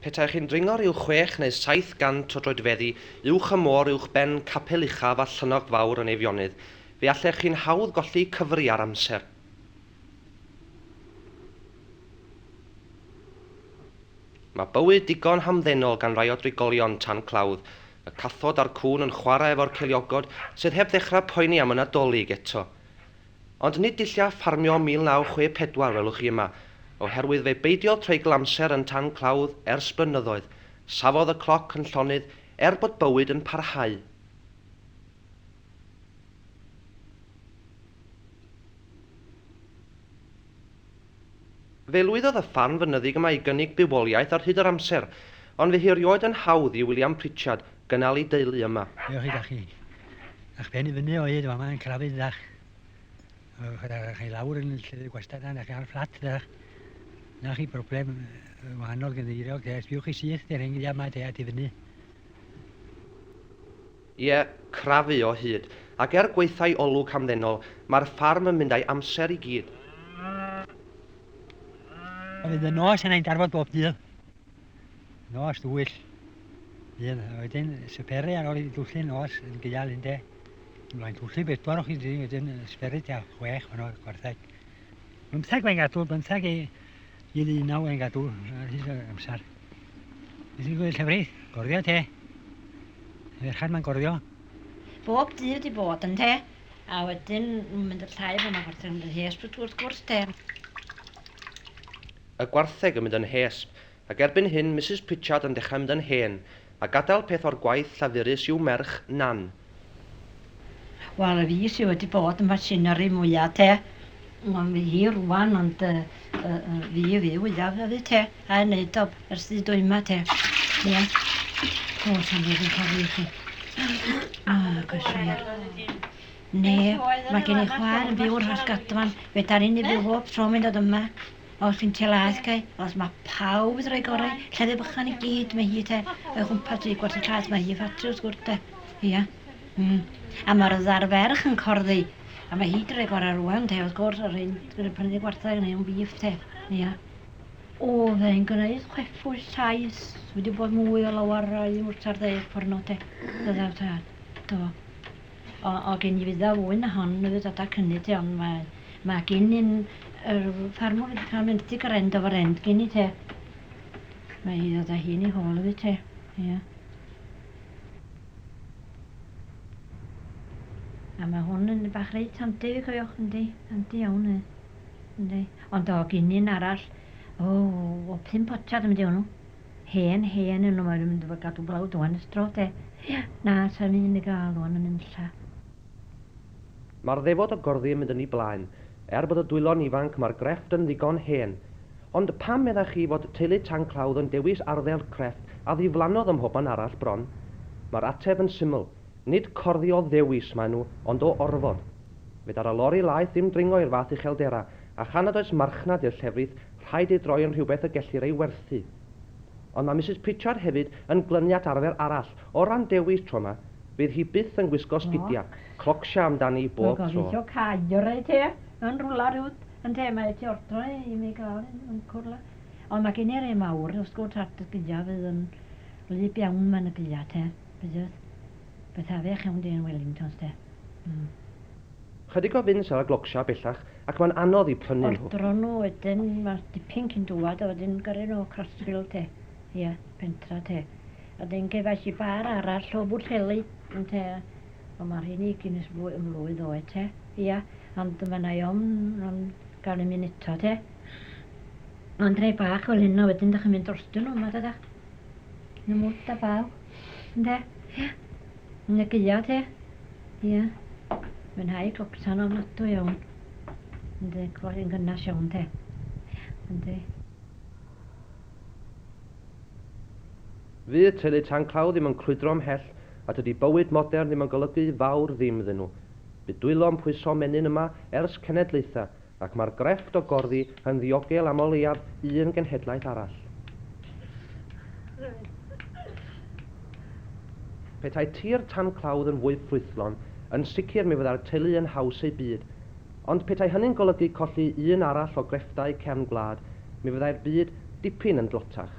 Petai chi'n dringo'r i'w 6 neu 700 o droedfeddi uwch y môr uwch ben capel uchaf a llynog fawr yn Eifionydd, fe allech chi'n hawdd golli cyfri ar amser. Mae bywyd digon hamddenol gan rai o drigolion tan clawdd, y cathod a'r cwn yn chwarae efo'r ceiliogod sydd heb ddechrau poeni am y Nadolig eto. Ond nid dillia ffarmio 1964 welwch chi yma, oherwydd fe beidio treigl amser yn tan clawdd ers blynyddoedd, safodd y cloc yn llonydd bod bywyd yn parhau. Fe lwyddodd y ffarm fynyddig yma i gynnig bywoliaeth ar hyd yr amser, ond fe hiriwyd yn hawdd i William Pritchard gynnal ei deulu yma. Diolch i chi. Ach ben i fyny oed yma yn crafydd ddach. Chi lawr yn lle gwastad yna, ar fflat ddach. Na chi broblem wahanol gynddeiriog, sbiwch chi syth i'r engilia yma at i fyny. Ie, crafu o hyd, ac gweithau olwg hamddenol, mae'r ffarm yn mynd â'i amser i gyd. Fydd y nos yna'n darfod bob dydd. Nos dwyll. Wedyn syperu ar ôl i dwllu nos yn gyal un de. Mlaen dwllu 4 o'ch i dyn, wedyn syperu tua 6 o'n o'r gwartheg. 15 mae'n gadw, 15 i 19 mae'n gadw ar hyd o'r amser. Nes i'n gweld llefrith, gorddio te. Ferchan mae'n gorddio. Bob dydd i bod yn te, a wedyn mynd y llai fan o'r gwartheg yn y hesb wrth gwrs te. Y gwartheg yn mynd yn hesb, ac erbyn hyn Mrs Pritchard yn dechrau mynd yn hen, a gadael peth o'r gwaith llafurus i'w merch Nan. Wel, y fi sydd wedi bod yn masineri mwyaf te. Mae'n fi hi rwan, ond fi wyaf y fi te. A wneud o ers di dwy yma te. Ie. Os am fydd yn cofio chi. Gyswyr. Ne, mae gen i chwaer yn byw o'r Rhosgadfan. Fe dar un i byw bob tro mynd o dyma. Os fi'n telaeth gai, os mae pawb yn rhoi gorau, lleddau bychan i gyd mae hi te. O'i chwmpas i gwerth y clas mae hi ffatri wrth gwrs te. Ie. A mae'r ddarferch yn corddi. A mae hi drwy gorau rwan te, wrth gwrs, o'r un gyda prynu gwartheg neu yn bif te. Ie. O, fe'n gwneud chweffwys sais. Wedi bod mwy o lawarau wrth ar ddeg porno te. Dyddaw te. Do. O gen i fydda fwy na hon, y fydda da cynnu te, ond mae gen i'n ffarmwr wedi cael mynd i garend o'r end gen i te. Mae hi ddod â hi'n i hôl fi te. Ie. A mae hwn yn bach reit handi fi coiwch, yndi. Handi iawn e. Yndi. Ond o gen i'n arall. O 5 potiad yn mynd i hwnnw. Hen yn nhw, mae'n mynd i gadw blaw dwan ystro te. Na, sa'n ni'n ei gael o'n yn unlla. Mae'r ddefod o gorddi yn mynd yn ei blaen. Bod y dwylo'n ifanc mae'r grefft yn ddigon hen. Ond pam meddach chi fod teulu Tanclawdd yn dewis arddel crefft a ddiflannodd ym mhobman arall bron? Mae'r ateb yn syml. Nid corddi o ddewis maen nhw, ond o orfod. Fyd ar y lori laeth ddim dringo i'r fath ucheldera, a chan nad oes marchnad i'r llefrith, rhaid ei droi yn rhywbeth y gellir ei werthu. Ond mae Mrs Pritchard hefyd yn glyniad arfer arall. O ran dewis tro yma, fydd hi byth yn gwisgo sgidia, clocsio amdani bob tro. Mae'n gofio cael te. Yn rwla rhywt, yn te mae ti ordro i mi gael yn cwrla. Ond mae gen i'r ei mawr, os gwrs at y gyda fydd yn lyb iawn ma'n y gyda te. Beth afech iawn di yn Wellingtons te. Chydig o fynd sy'n glocsio bellach, ac mae'n anodd i prynu nhw. Ordro nhw wedyn, mae dipyn cyn dwad, a wedyn gyrru nhw Crossville te. Ie, pentra te. A dyn gefais i bar arall o Bwrteli, yn te. O mae'r hyn i gynnes ymlwydd oed te. Ie. Ond mae'n aiom gael ei minuto te. Ond rei bach fel hyn o wedyn dych chi'n mynd drostyn nhw yma dydach. Yn y mwt a baw. Ynde? Ie. Yn y gyda te. Ie. Mae'n hau clocsan o'n nadw iawn. Ynde, gweld yn gynnas iawn te. Ynde. Fydd teulu Tanclawdd ddim yn crwydro ymhell, a dydy bywyd modern ddim yn golygu fawr ddim iddyn nhw. Bydd dwylo'n pwyso menyn yma ers cenedlaethau, ac mae'r grefft o gorddi yn ddiogel am o leiaf un genhedlaeth arall. Petai tir Tanclawdd yn fwy ffrwythlon, yn sicr mi fyddai'r teulu yn haws ei byd, ond petai hynny'n golygu colli un arall o grefftau cefn gwlad, mi fyddai'r byd dipyn yn dlotach.